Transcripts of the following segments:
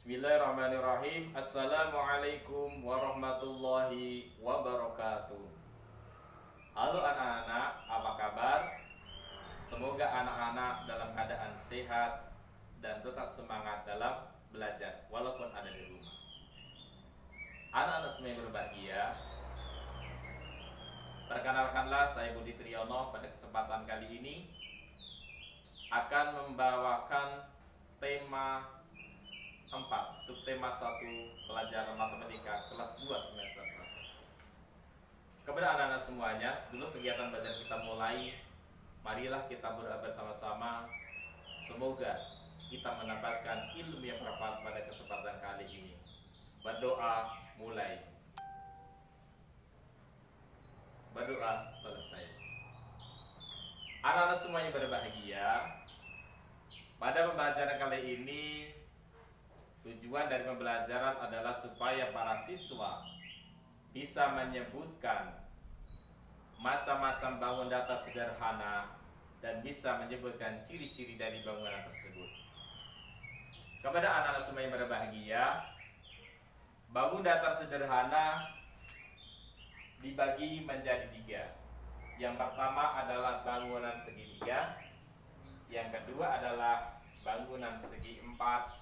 Bismillahirrahmanirrahim. Assalamualaikum warahmatullahi wabarakatuh. Halo anak-anak, apa kabar? Semoga anak-anak dalam keadaan sehat dan tetap semangat dalam belajar walaupun ada di rumah. Anak-anak semua yang berbahagia, perkenalkanlah saya Budi Triyono. Pada kesempatan kali ini akan membawakan tema 4, subtema 1, pelajaran matematika kelas 2 semester 1. Kepada anak-anak semuanya, sebelum kegiatan belajar kita mulai, marilah kita berdoa bersama-sama. Semoga kita mendapatkan ilmu yang bermanfaat pada kesempatan kali ini. Berdoa mulai. Berdoa selesai. Anak-anak semuanya berbahagia. Pada pembelajaran kali ini, tujuan dari pembelajaran adalah supaya para siswa bisa menyebutkan macam-macam bangun datar sederhana dan bisa menyebutkan ciri-ciri dari bangunan tersebut. Kepada anak-anak semua yang berbahagia, bangun datar sederhana dibagi menjadi 3. Yang pertama adalah bangunan segitiga, yang kedua adalah bangunan segi 4,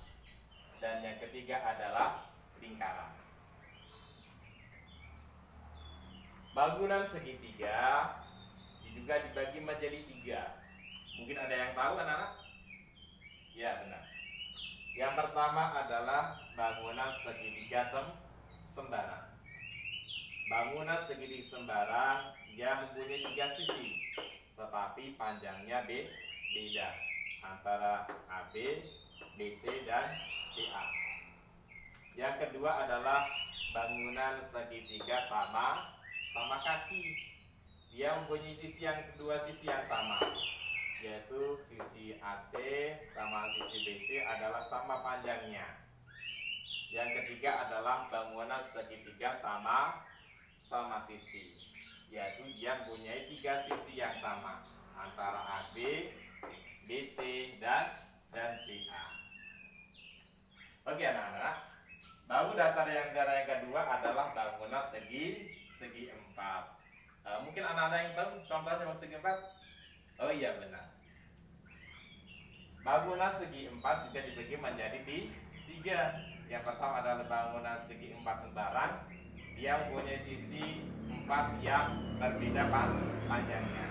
dan yang ketiga adalah lingkaran. Bangunan segitiga juga dibagi menjadi 3. Mungkin ada yang tahu anak-anak? Ya, benar. Yang pertama adalah bangunan segitiga sembarang. Bangunan segitiga sembarang dia mempunyai 3 sisi, tetapi panjangnya beda antara AB, BC, dan CA. Yang kedua adalah bangunan segitiga sama kaki. Dia mempunyai sisi yang kedua, sisi yang sama, yaitu sisi AC sama sisi BC adalah sama panjangnya. Yang ketiga adalah bangunan segitiga sama sisi, yaitu dia mempunyai 3 sisi yang sama antara AB, BC, dan CA. Oke anak-anak, bangun datar yang sederhana yang kedua adalah bangunan segi 4. Mungkin anak-anak yang tahu contohnya bangunan segi 4? Oh iya, benar. Bangunan segi 4 juga dibagi menjadi 3. Yang pertama adalah bangunan segi 4 sembarang. Dia mempunyai sisi 4 yang berbeda panjangnya.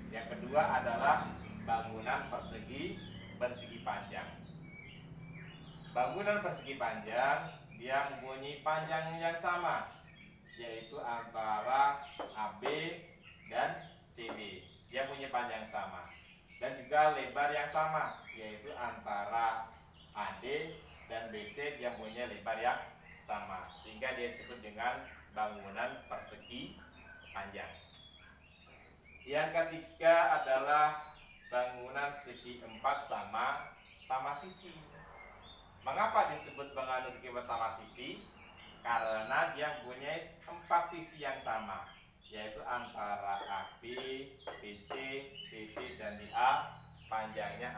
Yang kedua adalah bangunan persegi panjang. Bangunan persegi panjang dia mempunyai panjang yang sama, yaitu antara AB dan CD. Dia punya panjang sama dan juga lebar yang sama, yaitu antara AD dan BC. Dia punya lebar yang sama, sehingga dia disebut dengan bangunan persegi panjang. Yang ketiga adalah bangunan segi 4 sama sisi. Mengapa disebut bangunan segi 4 sama sisi? Karena dia mempunyai 4 sisi yang sama, yaitu antara AB, BC, CD, dan DA panjangnya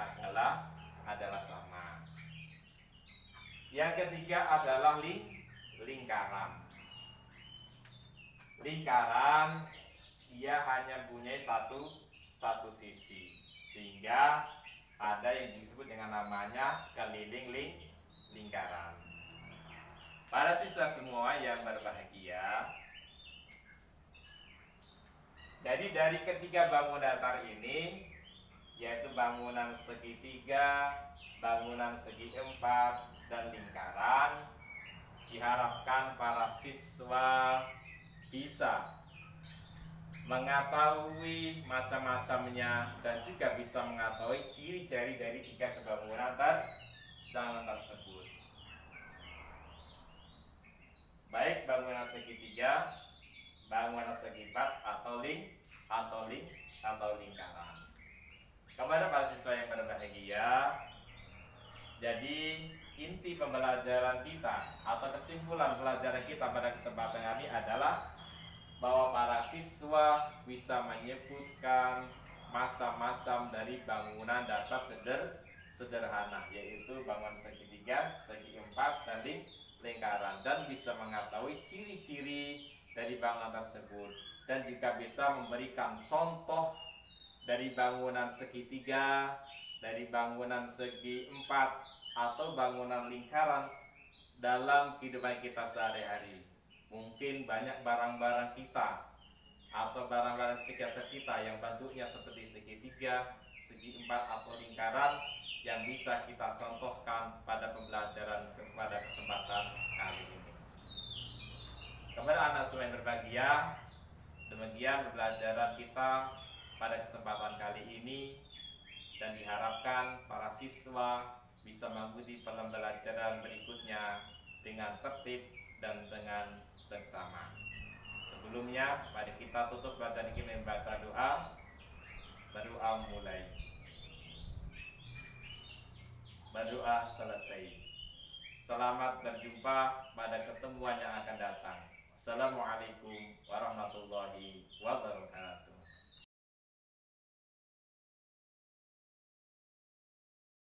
adalah sama. Yang ketiga adalah lingkaran. Lingkaran dia hanya mempunyai satu sisi, sehingga ada yang disebut dengan namanya keliling lingkaran. Para siswa semua yang berbahagia, jadi dari ketiga bangunan datar ini, yaitu bangunan segitiga, bangunan segi 4, dan lingkaran, diharapkan para siswa bisa mengetahui macam-macamnya dan juga bisa mengetahui ciri-ciri dari 3 bangunan tersebut. Baik bangunan segitiga, bangunan segi 4, atau lingkaran. Kepada para siswa yang berbahagia, jadi inti pembelajaran kita atau kesimpulan pelajaran kita pada kesempatan ini adalah bahwa para siswa bisa menyebutkan macam-macam dari bangunan datar sederhana, yaitu bangunan segitiga, segi empat, dan lingkaran, dan bisa mengetahui ciri-ciri dari bangunan tersebut, dan juga bisa memberikan contoh dari bangunan segitiga, dari bangunan segi empat, atau bangunan lingkaran dalam kehidupan kita sehari-hari. Mungkin banyak barang-barang kita atau barang-barang sekitar kita yang bentuknya seperti segitiga, segi empat, atau lingkaran yang bisa kita contohkan pada pembelajaran pada kesempatan kali ini. Kepada anak semua yang berbahagia, demikian pembelajaran kita pada kesempatan kali ini, dan diharapkan para siswa bisa mengikuti pembelajaran berikutnya dengan tertib dan dengan seksama. Sebelumnya, mari kita tutup bacaan ini membaca doa. Berdoa mulai. Berdoa selesai. Selamat berjumpa pada ketemuan yang akan datang. Assalamualaikum warahmatullahi wabarakatuh.